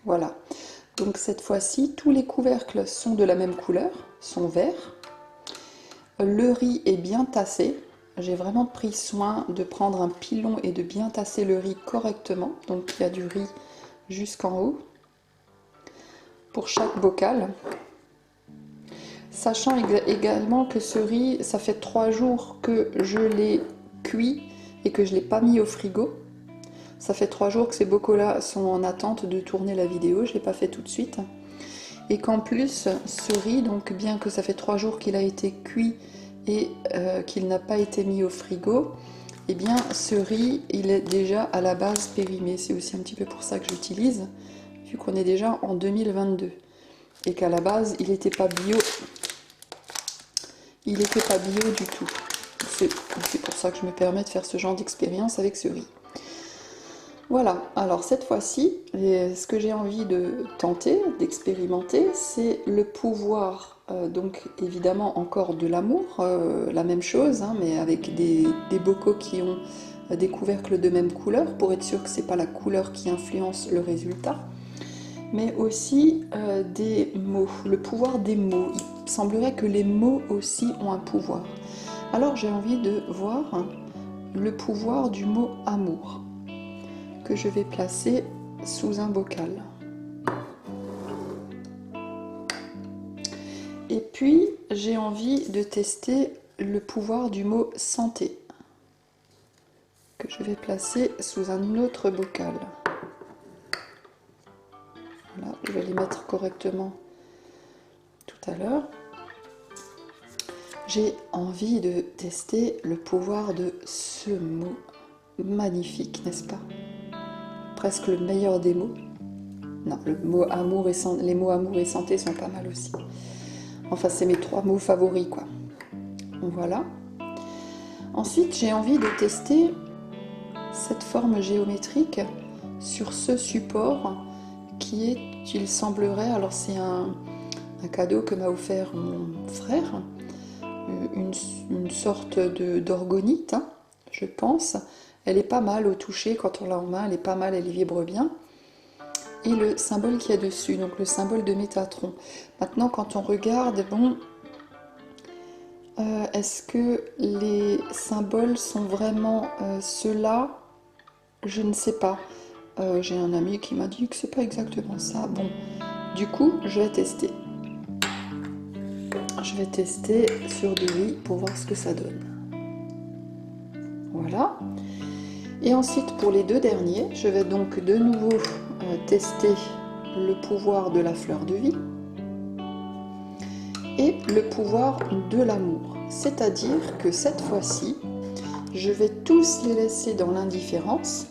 Voilà, donc cette fois-ci, tous les couvercles sont de la même couleur, sont verts. Le riz est bien tassé. J'ai vraiment pris soin de prendre un pilon et de bien tasser le riz correctement. Donc il y a du riz jusqu'en haut pour chaque bocal. Sachant également que ce riz, ça fait 3 jours que je l'ai cuit et que je ne l'ai pas mis au frigo. Ça fait 3 jours que ces bocaux-là sont en attente de tourner la vidéo, je ne l'ai pas fait tout de suite. Et qu'en plus, ce riz, donc bien que ça fait 3 jours qu'il a été cuit et qu'il n'a pas été mis au frigo, eh bien ce riz, il est déjà à la base périmé. C'est aussi un petit peu pour ça que j'utilise, vu qu'on est déjà en 2022. Et qu'à la base, il n'était pas bio. Il n'était pas bio du tout. C'est pour ça que je me permets de faire ce genre d'expérience avec ce riz. Voilà, alors cette fois-ci, ce que j'ai envie de tenter, d'expérimenter, c'est le pouvoir, donc évidemment encore de l'amour, la même chose, hein, mais avec des bocaux qui ont des couvercles de même couleur, pour être sûr que ce n'est pas la couleur qui influence le résultat, mais aussi des mots, le pouvoir des mots. Il semblerait que les mots aussi ont un pouvoir. Alors j'ai envie de voir le pouvoir du mot amour, que je vais placer sous un bocal. Et puis j'ai envie de tester le pouvoir du mot santé, que je vais placer sous un autre bocal. Voilà, je vais les mettre correctement tout à l'heure. J'ai envie de tester le pouvoir de ce mot magnifique, n'est-ce pas? Presque le meilleur des mots. Non, le mot amour et les mots amour et santé sont pas mal aussi. Enfin, c'est mes 3 mots favoris, quoi. Voilà. Ensuite, j'ai envie de tester cette forme géométrique sur ce support qui est, il semblerait, alors c'est un cadeau que m'a offert mon frère, une sorte d'orgonite, hein, je pense. Elle est pas mal au toucher, quand on l'a en main, elle est pas mal, elle vibre bien. Et le symbole qu'il y a dessus, donc le symbole de Métatron. Maintenant, quand on regarde, bon, est-ce que les symboles sont vraiment ceux-là? Je ne sais pas. J'ai un ami qui m'a dit que c'est pas exactement ça. Bon, du coup, je vais tester. Je vais tester sur du riz pour voir ce que ça donne. Voilà. Et ensuite, pour les 2 derniers, je vais donc de nouveau tester le pouvoir de la fleur de vie et le pouvoir de l'amour. C'est-à-dire que cette fois-ci, je vais tous les laisser dans l'indifférence,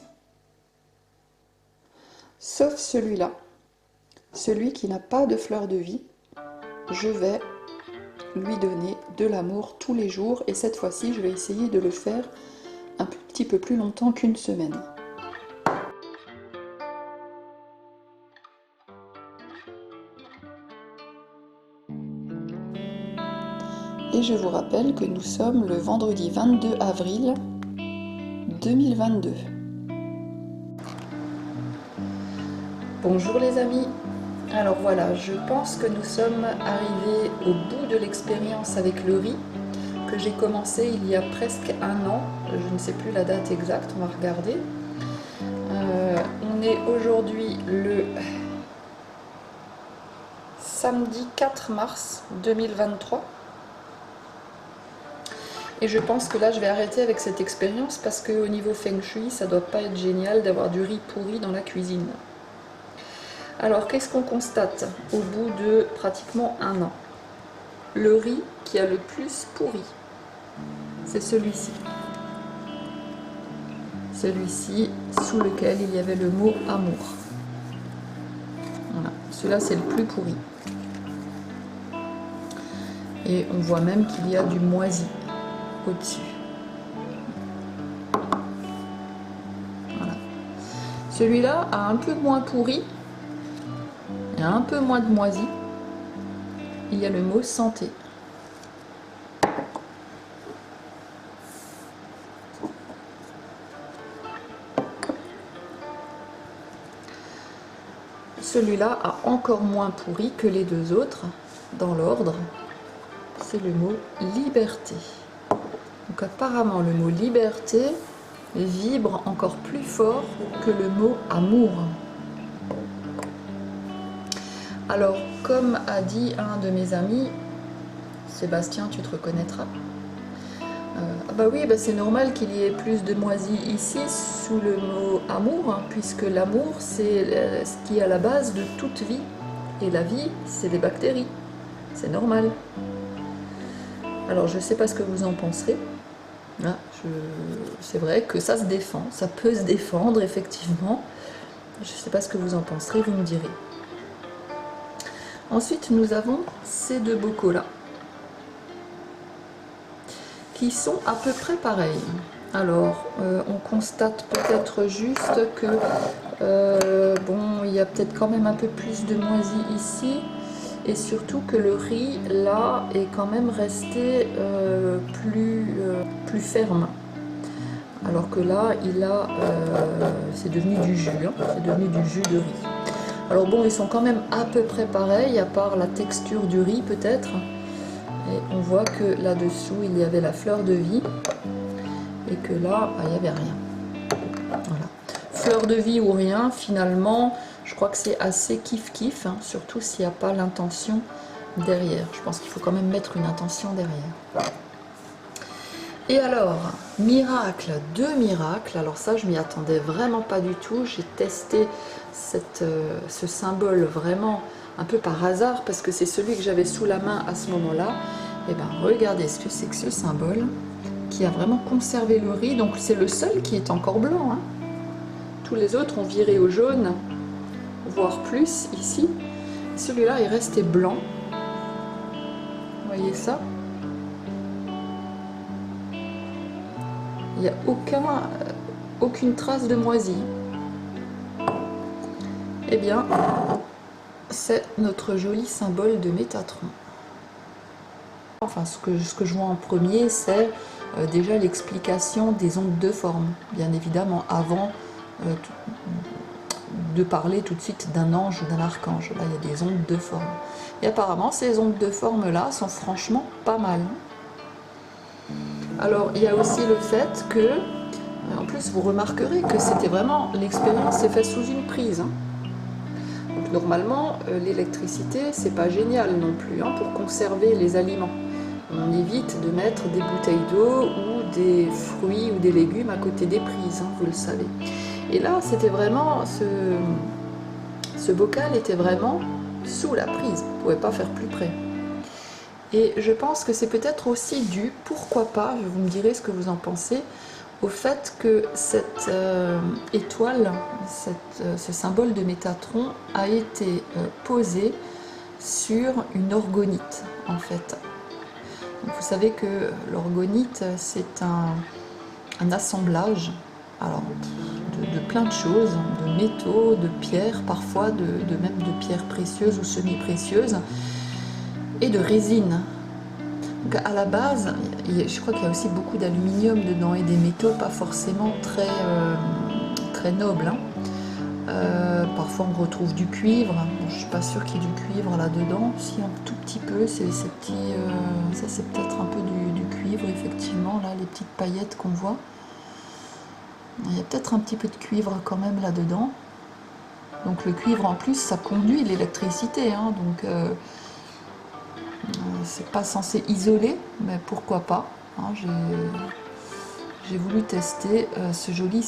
sauf celui-là, celui qui n'a pas de fleur de vie. Je vais lui donner de l'amour tous les jours et cette fois-ci, je vais essayer de le faire un petit peu plus longtemps qu'une semaine. Et je vous rappelle que nous sommes le vendredi 22 avril 2022. Bonjour les amis. Alors voilà, je pense que nous sommes arrivés au bout de l'expérience avec le riz que j'ai commencé il y a presque 1 an. Je ne sais plus la date exacte, on va regarder. On est aujourd'hui le samedi 4 mars 2023. Et je pense que là je vais arrêter avec cette expérience parce qu'au niveau Feng Shui, ça doit pas être génial d'avoir du riz pourri dans la cuisine. Alors qu'est-ce qu'on constate au bout de pratiquement 1 an? Le riz qui a le plus pourri, c'est celui-ci. Celui-ci sous lequel il y avait le mot amour. Voilà, celui-là c'est le plus pourri. Et on voit même qu'il y a du moisi au-dessus. Voilà. Celui-là a un peu moins pourri. Il y a un peu moins de moisi. Il y a le mot santé. Celui-là a encore moins pourri que les deux autres dans l'ordre. C'est le mot liberté. Donc apparemment le mot liberté vibre encore plus fort que le mot amour. Alors comme a dit un de mes amis, Sébastien, tu te reconnaîtras. Ah bah oui, bah c'est normal qu'il y ait plus de moisis ici sous le mot amour, hein, puisque l'amour c'est ce qui est à la base de toute vie. Et la vie, c'est des bactéries. C'est normal. Alors je ne sais pas ce que vous en penserez. Ah, c'est vrai que ça se défend, ça peut se défendre effectivement. Je ne sais pas ce que vous en penserez, vous me direz. Ensuite nous avons ces deux bocaux là, qui sont à peu près pareils. Alors on constate peut-être juste que bon, il y a peut-être quand même un peu plus de moisi ici. Et surtout que le riz, là, est quand même resté plus ferme. Alors que là, c'est devenu du jus, hein, c'est devenu du jus de riz. Alors bon, ils sont quand même à peu près pareils, à part la texture du riz peut-être. Et on voit que là-dessous, il y avait la fleur de vie. Et que là, il n'y avait rien. Voilà. Fleur de vie ou rien, finalement... Je crois que c'est assez kiff-kiff, hein, surtout s'il n'y a pas l'intention derrière. Je pense qu'il faut quand même mettre une intention derrière. Et alors, miracle, deux miracles. Alors ça, je m'y attendais vraiment pas du tout. J'ai testé ce symbole vraiment un peu par hasard, parce que c'est celui que j'avais sous la main à ce moment-là. Et bien, regardez ce que c'est que ce symbole, qui a vraiment conservé le riz. Donc c'est le seul qui est encore blanc, hein. Tous les autres ont viré au jaune, voire plus ici. Celui-là est resté blanc. Vous voyez ça? Il n'y a aucune trace de moisi. Eh bien, c'est notre joli symbole de Métatron. Enfin, ce que je vois en premier, c'est déjà l'explication des ondes de forme, bien évidemment, avant de parler tout de suite d'un ange ou d'un archange. Là, il y a des ondes de forme. Et apparemment, ces ondes de forme-là sont franchement pas mal. Alors, il y a aussi le fait que, en plus, vous remarquerez que c'était vraiment, l'expérience s'est faite sous une prise. Hein. Donc, normalement, l'électricité, c'est pas génial non plus, hein, pour conserver les aliments. On évite de mettre des bouteilles d'eau ou des fruits ou des légumes à côté des prises, hein, vous le savez. Et là, c'était vraiment, ce bocal était vraiment sous la prise, on ne pouvait pas faire plus près. Et je pense que c'est peut-être aussi dû, pourquoi pas, vous me direz ce que vous en pensez, au fait que cette étoile, ce symbole de Métatron a été posé sur une orgonite, en fait. Donc, vous savez que l'orgonite, c'est un assemblage, alors, de plein de choses, de métaux, de pierres, parfois même de pierres précieuses ou semi-précieuses, et de résine. Donc à la base, je crois qu'il y a aussi beaucoup d'aluminium dedans et des métaux pas forcément très nobles. Hein. Parfois on retrouve du cuivre. Bon, je ne suis pas sûre qu'il y ait du cuivre là-dedans. Si, un tout petit peu, ça c'est peut-être un peu du cuivre, effectivement, là, les petites paillettes qu'on voit. Il y a peut-être un petit peu de cuivre quand même là-dedans. Donc le cuivre en plus, ça conduit l'électricité. Hein, donc c'est pas censé isoler, mais pourquoi pas. Hein, j'ai voulu tester ce joli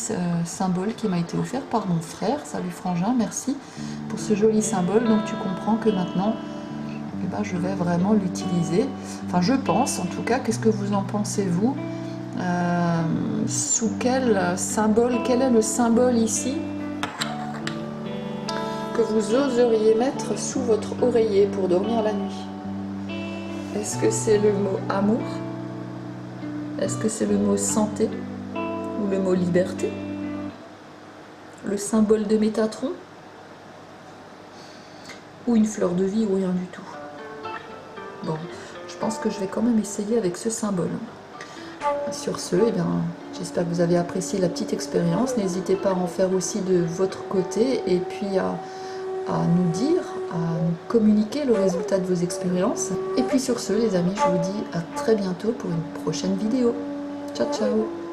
symbole qui m'a été offert par mon frère. Salut Frangin, merci pour ce joli symbole. Donc tu comprends que maintenant, eh ben, je vais vraiment l'utiliser. Enfin, je pense en tout cas. Qu'est-ce que vous en pensez vous? Sous quel symbole, quel est le symbole ici que vous oseriez mettre sous votre oreiller pour dormir la nuit? Est-ce que c'est le mot amour? Est-ce que c'est le mot santé? Ou le mot liberté? Le symbole de Métatron? Ou une fleur de vie ou rien du tout? Bon, je pense que je vais quand même essayer avec ce symbole. Sur ce, eh bien, j'espère que vous avez apprécié la petite expérience. N'hésitez pas à en faire aussi de votre côté et puis à nous dire, à nous communiquer le résultat de vos expériences. Et puis sur ce, les amis, je vous dis à très bientôt pour une prochaine vidéo. Ciao, ciao!